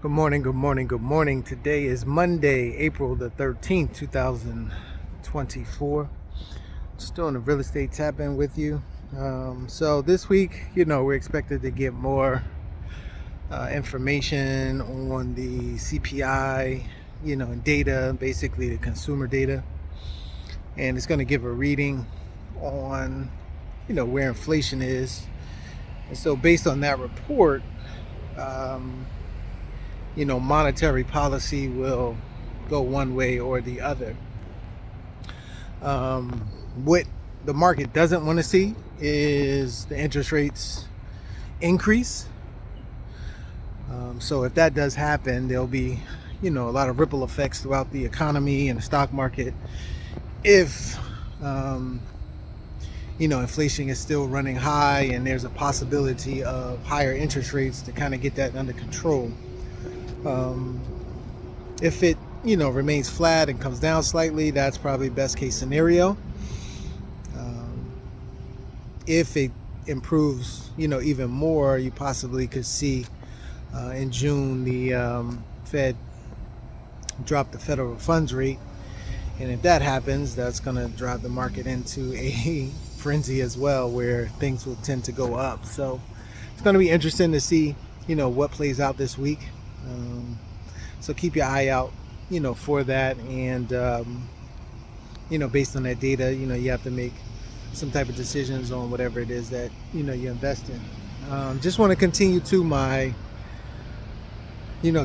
Good morning, good morning, good morning. Today is Monday, April the 13th, 2024. Just doing a real estate tap in with you. So this week, we're expected to get more information on the CPI, and data, basically the consumer data. And it's going to give a reading on, where inflation is. And so based on that report, monetary policy will go one way or the other. What the market doesn't want to see is the interest rates increase. So if that does happen, there'll be, a lot of ripple effects throughout the economy and the stock market. If, inflation is still running high and there's a possibility of higher interest rates to kind of get that under control. If it remains flat and comes down slightly, that's probably best case scenario. If it improves even more, you possibly could see in June the Fed drop the federal funds rate, and if that happens, that's going to drive the market into a frenzy as well, where things will tend to go up. So it's going to be interesting to see what plays out this week. So keep your eye out for that, and based on that data, you have to make some type of decisions on whatever it is that you invest in. Just want to continue to my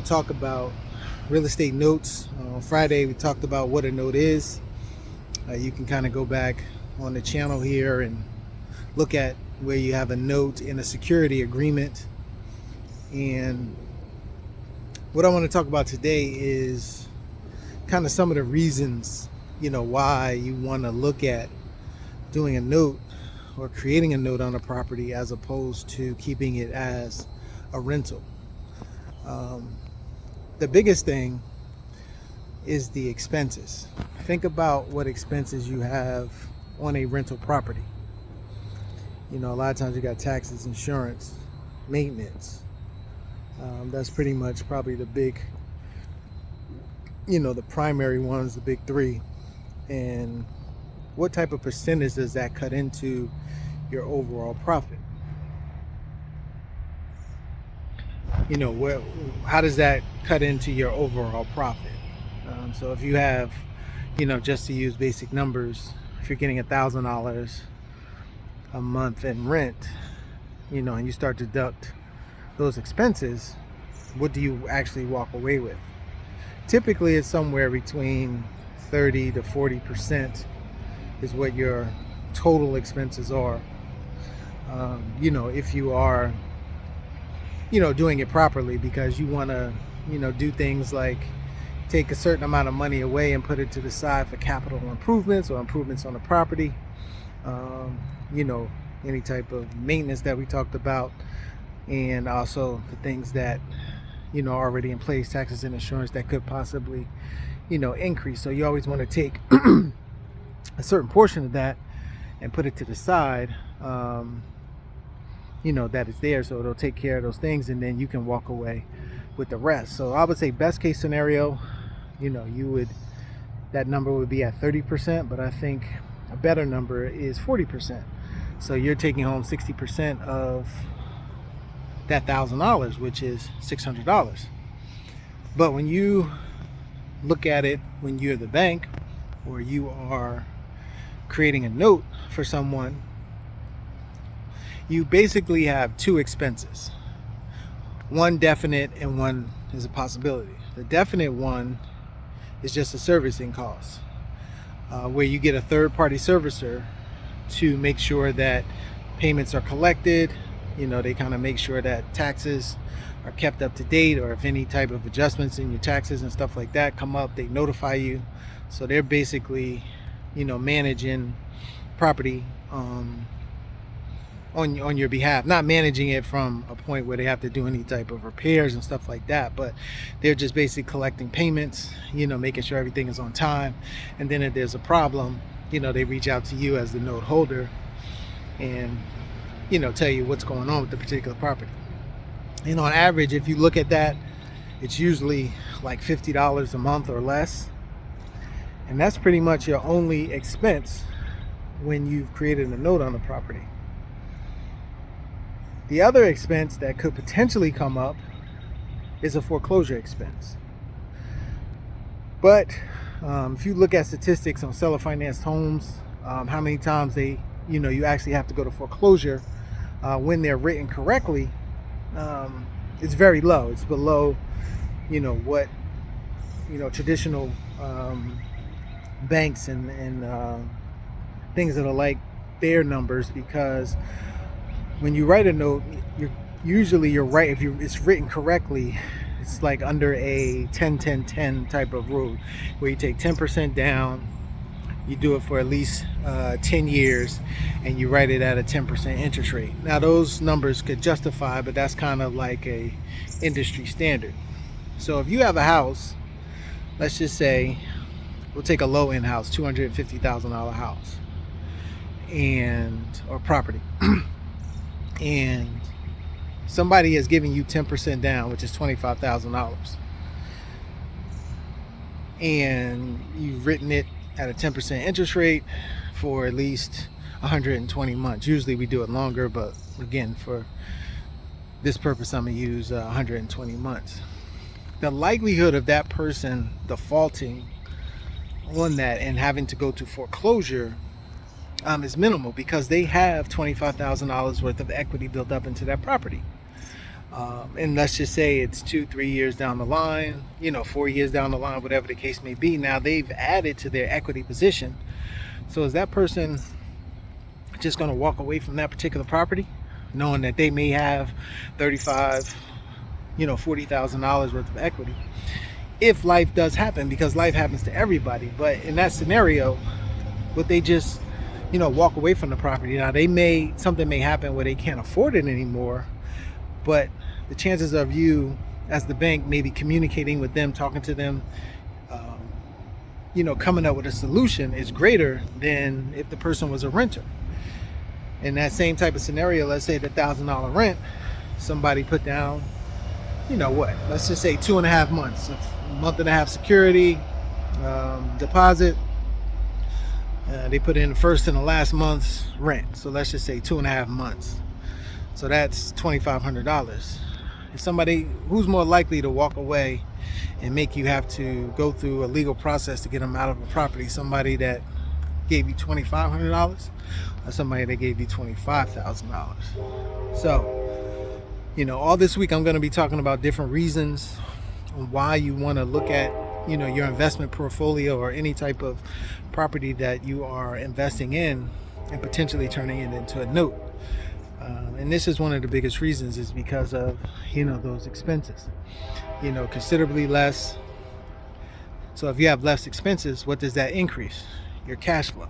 talk about real estate notes. On Friday we talked about what a note is. You can kind of go back on the channel here and look at where you have a note in a security agreement. And what I want to talk about today is kind of some of the reasons, why you want to look at doing a note or creating a note on a property as opposed to keeping it as a rental. The biggest thing is the expenses. Think about what expenses you have on a rental property. A lot of times you got taxes, insurance, maintenance. That's pretty much probably the big, the primary ones, the big three. And what type of percentage does that cut into your overall profit? How does that cut into your overall profit? So if you have, just to use basic numbers, if you're getting $1,000 a month in rent, and you start to deduct those expenses, what do you actually walk away with? Typically it's somewhere between 30 to 40% is what your total expenses are. If you are doing it properly, because you want to do things like take a certain amount of money away and put it to the side for capital improvements or improvements on the property. Any type of maintenance that we talked about, and also the things that are already in place, taxes and insurance that could possibly increase. So you always want to take a certain portion of that and put it to the side, that is there, so it'll take care of those things, and then you can walk away with the rest. So I would say best case scenario, that number would be at 30%, but I think a better number is 40%. So you're taking home 60% of that $1,000, which is $600. But when you look at it, when you're the bank or you are creating a note for someone, you basically have two expenses. One definite and one is a possibility. The definite one is just a servicing cost, where you get a third-party servicer to make sure that payments are collected. They kind of make sure that taxes are kept up to date, or if any type of adjustments in your taxes and stuff like that come up, they notify you. So they're basically, managing property on your behalf, not managing it from a point where they have to do any type of repairs and stuff like that, but they're just basically collecting payments, making sure everything is on time. And then if there's a problem, they reach out to you as the note holder and tell you what's going on with the particular property. On average, if you look at that, It's usually like $50 a month or less. And that's pretty much your only expense when you've created a note on the property. The other expense that could potentially come up is a foreclosure expense. But if you look at statistics on seller financed homes, how many times you actually have to go to foreclosure when they're written correctly, it's very low. It's below, what traditional banks and things that are like their numbers, because when you write a note, you're right. If it's written correctly, it's like under a 10-10-10 type of rule, where you take 10% down, you do it for at least 10 years, and you write it at a 10% interest rate. Now those numbers could justify, but that's kind of like a industry standard. So if you have a house, let's just say, we'll take a low-end house, $250,000 house, or property, and somebody is giving you 10% down, which is $25,000, and you've written it at a 10% interest rate for at least 120 months. Usually we do it longer, but again, for this purpose, I'm gonna use 120 months. The likelihood of that person defaulting on that and having to go to foreclosure is minimal, because they have $25,000 worth of equity built up into that property. And let's just say it's 2-3 years down the line, 4 years down the line, whatever the case may be. Now they've added to their equity position. So is that person just going to walk away from that particular property, knowing that they may have $35,000, $40,000 worth of equity, if life does happen? Because life happens to everybody. But in that scenario, would they just walk away from the property? Now something may happen where they can't afford it anymore, but the chances of you as the bank maybe communicating with them, talking to them, coming up with a solution is greater than if the person was a renter. In that same type of scenario, let's say the $1,000 rent, somebody put down, let's just say 2.5 months, a month and a half security deposit. They put in the first and the last month's rent, so let's just say 2.5 months. So that's $2,500. If somebody who's more likely to walk away and make you have to go through a legal process to get them out of a property, somebody that gave you $2,500 or somebody that gave you $25,000? So, all this week I'm going to be talking about different reasons on why you want to look at your investment portfolio or any type of property that you are investing in and potentially turning it into a note. And this is one of the biggest reasons, is because of those expenses, considerably less. So if you have less expenses, what does that increase? Your cash flow.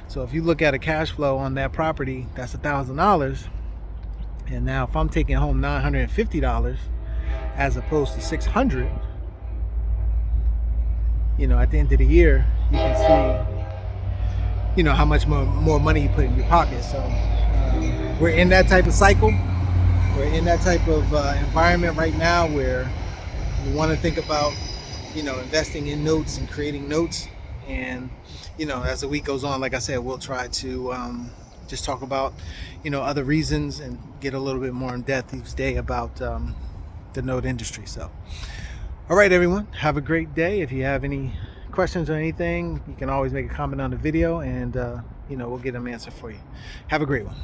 So if you look at a cash flow on that property, that's $1,000, and now if I'm taking home $950 as opposed to $600, at the end of the year, you can see how much more money you put in your pocket. So we're in that type of cycle. We're in that type of environment right now where we want to think about investing in notes and creating notes. And as the week goes on, like I said, we'll try to just talk about other reasons and get a little bit more in depth each day about the note industry. So all right, everyone, have a great day. If you have any questions or anything, you can always make a comment on the video, and we'll get them answered for you. Have a great one.